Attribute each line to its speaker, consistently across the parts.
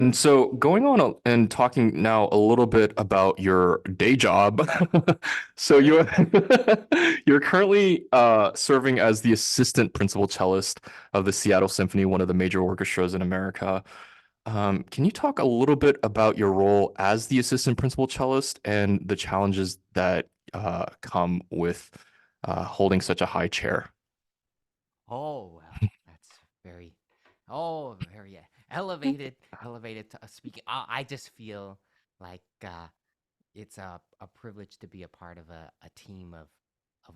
Speaker 1: And so going on and talking now a little bit about your day job. So
Speaker 2: Sure.
Speaker 1: you're currently serving as the assistant principal cellist of the Seattle Symphony, one of the major orchestras in America. Can you talk a little bit about your role as the assistant principal cellist and the challenges that come with holding such a high chair?
Speaker 2: Oh, well, that's very, very elevated to speaking. I just feel like it's a privilege to be a part of a team of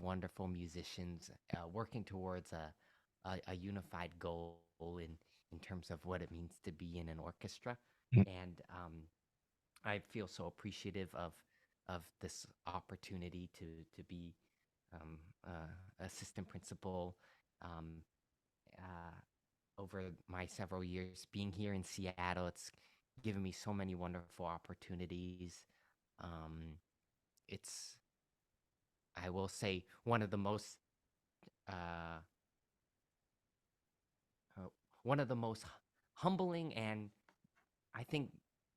Speaker 2: wonderful musicians working towards a unified goal in terms of what it means to be in an orchestra. And I feel so appreciative of this opportunity to be assistant principal um, over my several years being here in Seattle. It's given me so many wonderful opportunities. Um, it's, I will say, uh, uh, one of the most humbling and I think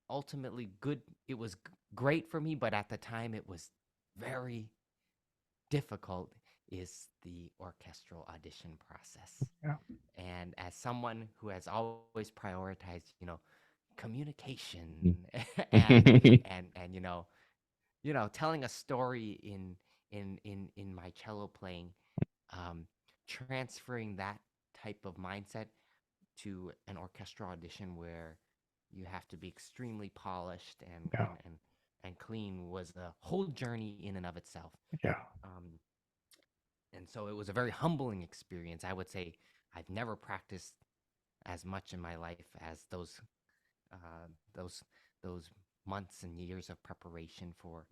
Speaker 2: ultimately good. It was great for me, but at the time it was very difficult. Is the orchestral audition process.
Speaker 1: Yeah.
Speaker 2: And as someone who has always prioritized, communication and
Speaker 1: Mhm.
Speaker 2: and telling a story in my cello playing, um, transferring that type of mindset to an orchestral audition where you have to be extremely polished
Speaker 1: Yeah.
Speaker 2: and clean was a whole journey in and of itself.
Speaker 1: Yeah.
Speaker 2: Um, and so it was a very humbling experience. I would say I've never practiced as much in my life as uh, those those months and years of preparation for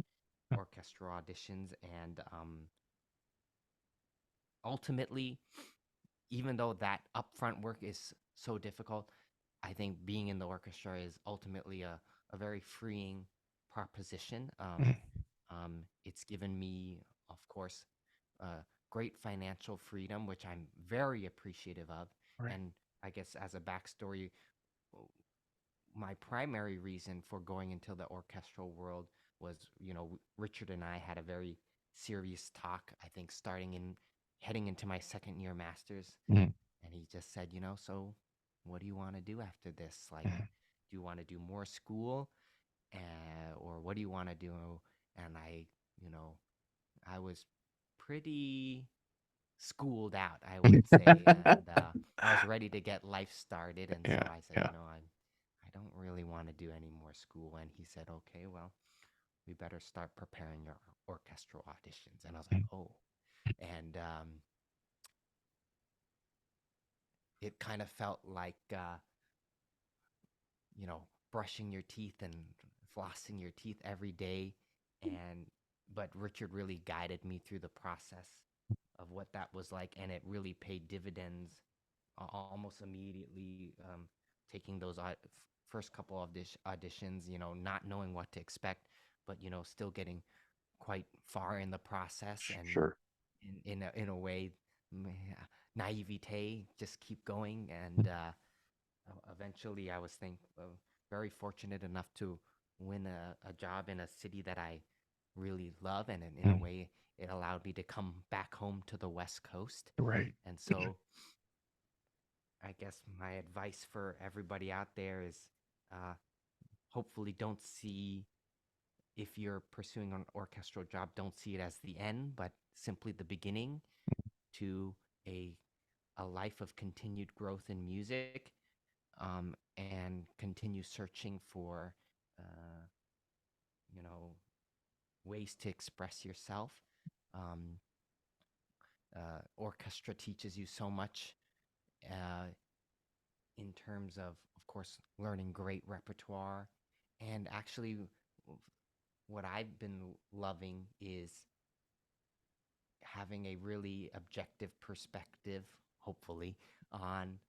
Speaker 2: orchestral auditions. And ultimately, even though that upfront work is so difficult, I think being in the orchestra is ultimately a very freeing proposition. It's given me, of course, great financial freedom, which I'm very appreciative of.
Speaker 1: Right.
Speaker 2: And I guess as a backstory, my primary reason for going into the orchestral world was, Richard and I had a very serious talk, I think, heading into my second year master's.
Speaker 1: Mhm.
Speaker 2: And he just said, so what do you want to do after this? Like,
Speaker 1: Mhm.
Speaker 2: do you want to do more school? Or what do you want to do? And you know, I was pretty schooled out, I would say, and I was ready to get life started. And so
Speaker 1: Yeah.
Speaker 2: I said,
Speaker 1: Yeah.
Speaker 2: I don't really want to do any more school. And he said, okay, well, we better start preparing your orchestral auditions. And I was like,
Speaker 1: Mhm.
Speaker 2: oh, and it kind of felt like, brushing your teeth and flossing your teeth every day. And but Richard really guided me through the process of what that was like, and it really paid dividends almost immediately. Taking those first couple of auditions, not knowing what to expect, but still getting quite far in the process, and
Speaker 1: Sure.
Speaker 2: in a way, mm, naivete, just keep going. And
Speaker 1: Mhm.
Speaker 2: eventually I was very fortunate enough to win a job in a city that I really love, and in a
Speaker 1: Mhm.
Speaker 2: way it allowed me to come back home to the West Coast.
Speaker 1: Right.
Speaker 2: And so I guess my advice for everybody out there is, uh, hopefully don't see, if you're pursuing an orchestral job, don't see it as the end, but simply the beginning to a a life of continued growth in music, and continue searching for, uh, you know, ways to express yourself. Um, Orchestra teaches you so much uh, in terms of course, learning great repertoire. And actually, what I've been loving is having a really objective perspective, hopefully, on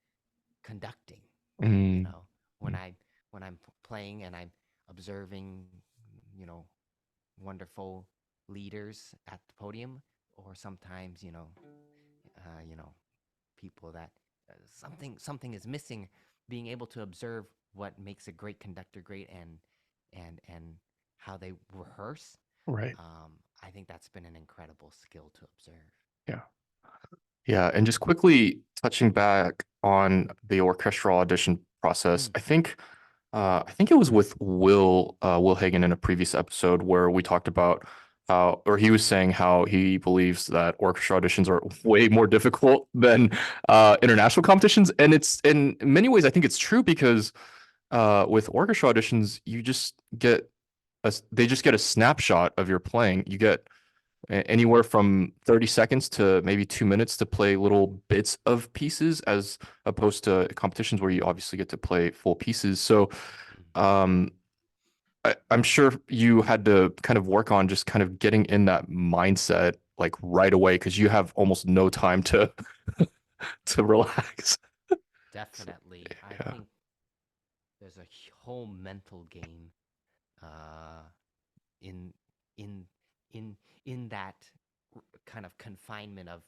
Speaker 2: conducting. You
Speaker 1: Mhm.
Speaker 2: know, when I'm playing and I'm observing, you know, wonderful leaders at the podium, or sometimes, people that something is missing. Being able to observe what makes a great conductor great, and how they rehearse.
Speaker 1: Right.
Speaker 2: I think that's been an incredible skill to observe.
Speaker 1: Yeah. Yeah, and just quickly touching back on the orchestral audition process,
Speaker 2: Mm,
Speaker 1: I think it was with Will Hagen in a previous episode where we talked about how, or he was saying how he believes that orchestra auditions are way more difficult than international competitions, and it's in many ways I think it's true because with orchestra auditions you just get they just get a snapshot of your playing. You get anywhere from 30 seconds to maybe 2 minutes to play little bits of pieces as opposed to competitions where you obviously get to play full pieces. So
Speaker 2: mm.
Speaker 1: um, I'm sure you had to kind of work on just kind of getting in that mindset like right away because you have almost no time to to relax. So,
Speaker 2: Definitely. I
Speaker 1: yeah.
Speaker 2: think there's a whole mental game uh, in in in in that kind of confinement of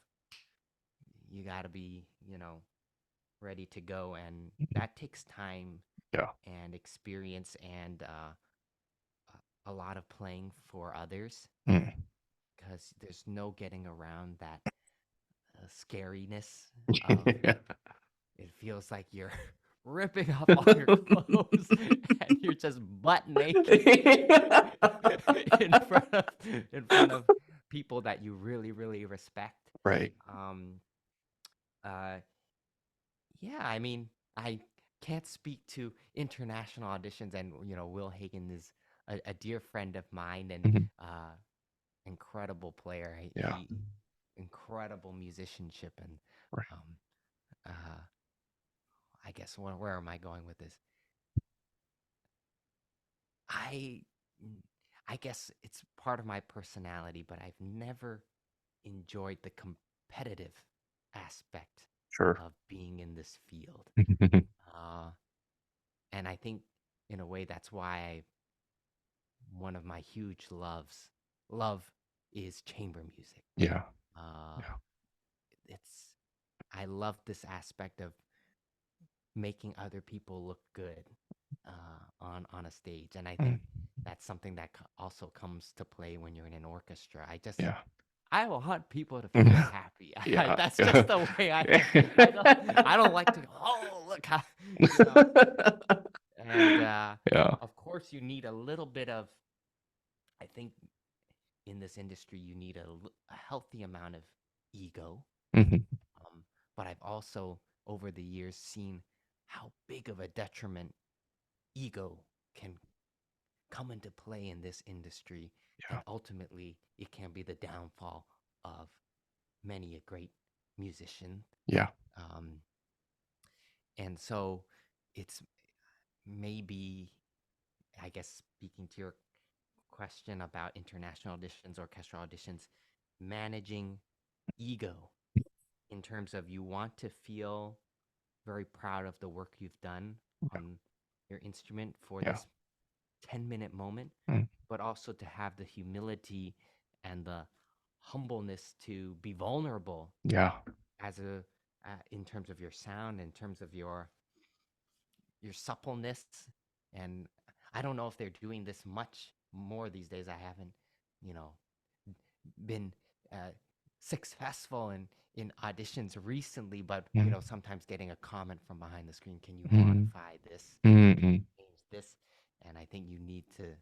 Speaker 2: you got to be, ready to go, and that takes time
Speaker 1: Yeah.
Speaker 2: and experience and a lot of playing for others,
Speaker 1: Mm.
Speaker 2: because there's no getting around that scariness of it feels like you're ripping off all your clothes and you're just butt naked in front of in front of people that you really really respect.
Speaker 1: Right.
Speaker 2: Um, uh, yeah, I mean, I can't speak to international auditions, and Will Hagen is a dear friend of mine and
Speaker 1: Mhm.
Speaker 2: uh, incredible player.
Speaker 1: Yeah.
Speaker 2: He incredible musicianship and
Speaker 1: Right.
Speaker 2: um, uh, I guess where am I going with this? I mm, I guess it's part of my personality, but I've never enjoyed the competitive aspect
Speaker 1: Sure.
Speaker 2: of being in this field. Uh, and I think in a way that's why one of my huge love is chamber music.
Speaker 1: Yeah.
Speaker 2: Uh,
Speaker 1: Yeah.
Speaker 2: it's I love this aspect of making other people look good on a stage, and I think
Speaker 1: Mm.
Speaker 2: that's something that also comes to play when you're in an orchestra.
Speaker 1: Yeah.
Speaker 2: I want people to feel happy.
Speaker 1: Yeah.
Speaker 2: That's just
Speaker 1: Yeah.
Speaker 2: the way I am. I don't like to go, oh look how you know. And
Speaker 1: Yeah.
Speaker 2: of course, you need a little bit of. I think in this industry, you need a healthy amount of ego.
Speaker 1: Mhm.
Speaker 2: Um, but I've also over the years seen how big of a detriment ego can come into play in this industry,
Speaker 1: Yeah.
Speaker 2: and ultimately it can be the downfall of many a great musician.
Speaker 1: Yeah.
Speaker 2: Um, and so it's maybe, I guess, speaking to your question about international auditions, orchestral auditions, managing ego in terms of you want to feel very proud of the work you've done on your instrument for
Speaker 1: Yeah.
Speaker 2: this 10-minute moment,
Speaker 1: Mm.
Speaker 2: but also to have the humility and the humbleness to be vulnerable
Speaker 1: Yeah.
Speaker 2: as a in terms of your sound, in terms of your suppleness. And I don't know if they're doing this much more these days. I haven't, you know, been uh, successful in auditions recently, but
Speaker 1: Mm.
Speaker 2: sometimes getting a comment from behind the screen, can you
Speaker 1: Mm.
Speaker 2: modify this? Can
Speaker 1: Mm.
Speaker 2: you change this? And I think you need to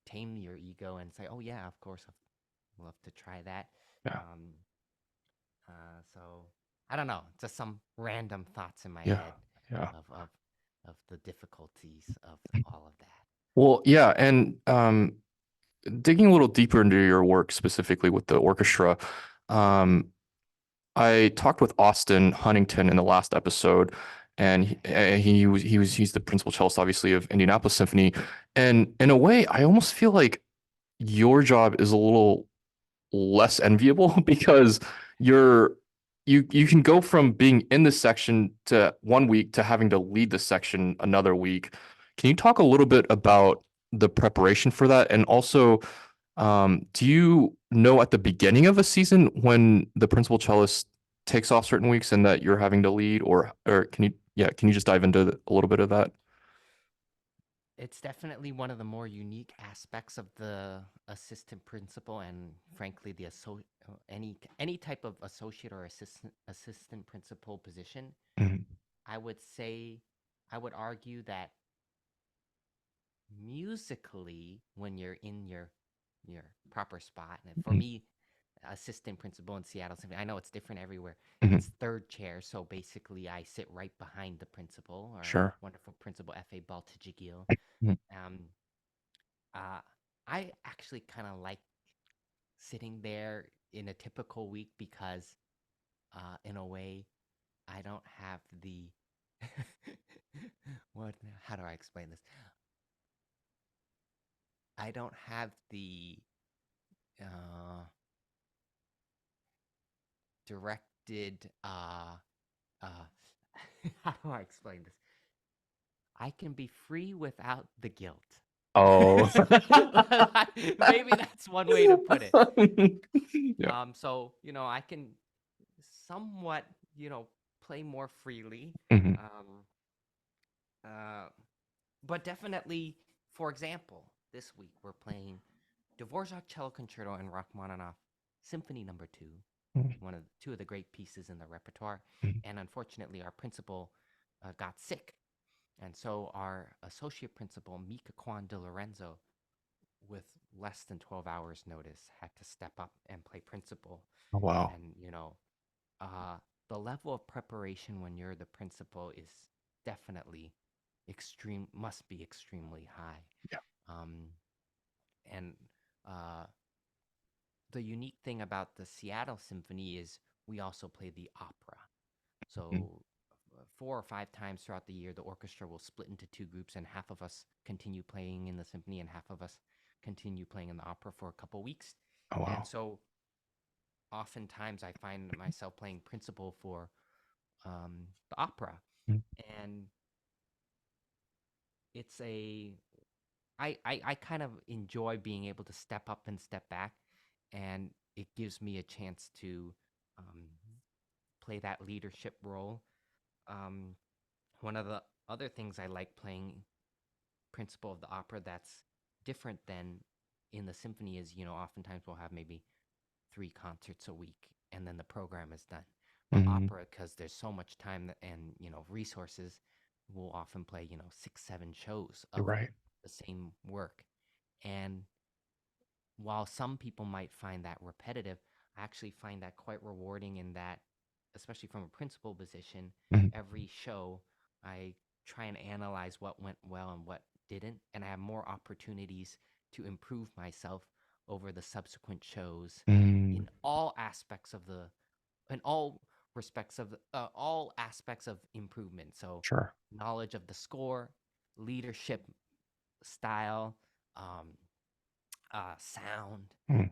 Speaker 2: tame your ego and say, "Oh yeah, of course, I'd love to try that."
Speaker 1: Yeah.
Speaker 2: Um, so I don't know, just some random thoughts in my
Speaker 1: Yeah.
Speaker 2: head
Speaker 1: Yeah.
Speaker 2: of the difficulties of all of that.
Speaker 1: Well, yeah, and digging a little deeper into your work specifically with the orchestra, um, I talked with Austin Huntington in the last episode, and
Speaker 2: Okay.
Speaker 1: he's the principal cellist, obviously, of Indianapolis Symphony. And in a way, I almost feel like your job is a little less enviable because you're you can go from being in the section to 1 week to having to lead the section another week. Can you talk a little bit about the preparation for that? And also, do you know at the beginning of a season when the principal cellist takes off certain weeks and that you're having to lead, or can you, yeah, can you just dive into a little bit of that?
Speaker 2: It's definitely one of the more unique aspects of the assistant principal, and frankly, any type of associate or assistant principal position.
Speaker 1: Mhm,
Speaker 2: I would say, I would argue that musically, when you're in your proper spot, and for
Speaker 1: mhm,
Speaker 2: me, assistant principal in Seattle Symphony, I know it's different everywhere.
Speaker 1: mhm.
Speaker 2: It's third chair, so basically, I sit right behind the principal, our
Speaker 1: Sure.
Speaker 2: wonderful principal F.A. Baltajigil.
Speaker 1: Mhm.
Speaker 2: Um, uh, I actually kind of like sitting there in a typical week because, in a way, I don't have the what? How do I explain this? I don't have the uh, directed. Uh, how do I explain this? I can be free without the guilt.
Speaker 1: Oh.
Speaker 2: Maybe that's one way to put it.
Speaker 1: Yeah.
Speaker 2: So I can somewhat, play more freely.
Speaker 1: Mhm,
Speaker 2: Um, uh, but definitely, for example, this week we're playing Dvorak Cello Concerto and Rachmaninoff Symphony Number Two,
Speaker 1: mhm,
Speaker 2: one of two of the great pieces in the repertoire.
Speaker 1: mhm.
Speaker 2: And unfortunately, our principal got sick, and so our associate principal Mika Kwan De Lorenzo, with less than 12 hours notice, had to step up and play principal.
Speaker 1: Oh, wow.
Speaker 2: And uh, the level of preparation when you're the principal is definitely must be extremely high.
Speaker 1: Yeah.
Speaker 2: Um, and uh, the unique thing about the Seattle Symphony is we also play the opera.
Speaker 1: Mhm.
Speaker 2: So 4 or 5 times throughout the year, the orchestra will split into two groups, and half of us continue playing in the symphony, and half of us continue playing in the opera for a couple weeks.
Speaker 1: Oh,
Speaker 2: And
Speaker 1: wow.
Speaker 2: so oftentimes I find myself playing principal for the opera,
Speaker 1: Mhm,
Speaker 2: and it's I kind of enjoy being able to step up and step back, and it gives me a chance to um, play that leadership role. Um, One of the other things I like playing principal of the opera that's different than in the symphony is, oftentimes we'll have maybe 3 concerts a week and then the program is done. But
Speaker 1: mhm.
Speaker 2: opera, because there's so much time and resources, we'll often play 6, 7 shows
Speaker 1: You're
Speaker 2: of
Speaker 1: right.
Speaker 2: the same work. And while some people might find that repetitive, I actually find that quite rewarding in that, especially from a principal position,
Speaker 1: Mhm,
Speaker 2: every show I try and analyze what went well and what didn't, and I have more opportunities to improve myself over the subsequent shows
Speaker 1: mm.
Speaker 2: in all aspects of in all respects of all aspects of improvement. So
Speaker 1: Sure.
Speaker 2: knowledge of the score, leadership style, um, sound,
Speaker 1: Mm,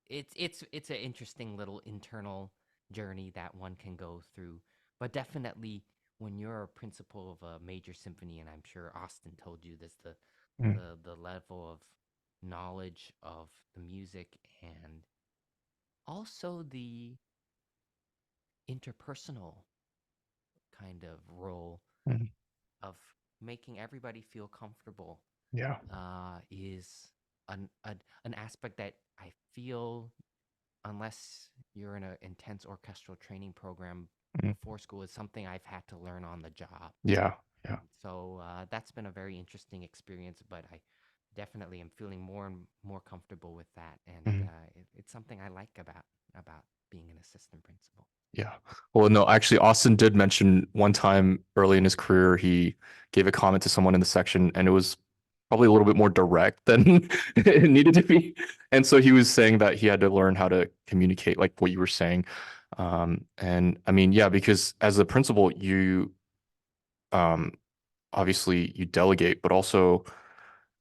Speaker 2: it's an interesting little internal journey that one can go through. But definitely, when you're a principal of a major symphony, and I'm sure Austin told you this,
Speaker 1: mm,
Speaker 2: the level of knowledge of the music and also the interpersonal kind of role
Speaker 1: mm.
Speaker 2: of making everybody feel comfortable
Speaker 1: Yeah.
Speaker 2: is an aspect that I feel, unless you're in an intense orchestral training program
Speaker 1: Mm.
Speaker 2: before school, is something I've had to learn on the job.
Speaker 1: Yeah. Yeah.
Speaker 2: And so that's been a very interesting experience, but I definitely am feeling more and more comfortable with that, and
Speaker 1: Mhm.
Speaker 2: it's something I like about being an assistant principal.
Speaker 1: Yeah. Well, no, actually, Austin did mention one time early in his career, he gave a comment to someone in the section, and it was probably a little bit more direct than it needed to be. And so he was saying that he had to learn how to communicate, like what you were saying. And I mean, yeah, because as a principal, you um, obviously you delegate, but also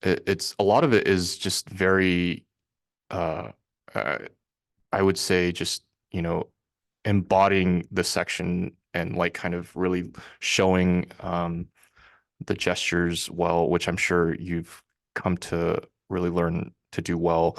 Speaker 1: it's a lot of it is just very, uh, uh, I would say, just you know embodying the section and like kind of really showing the gestures well, which I'm sure you've come to really learn to do well.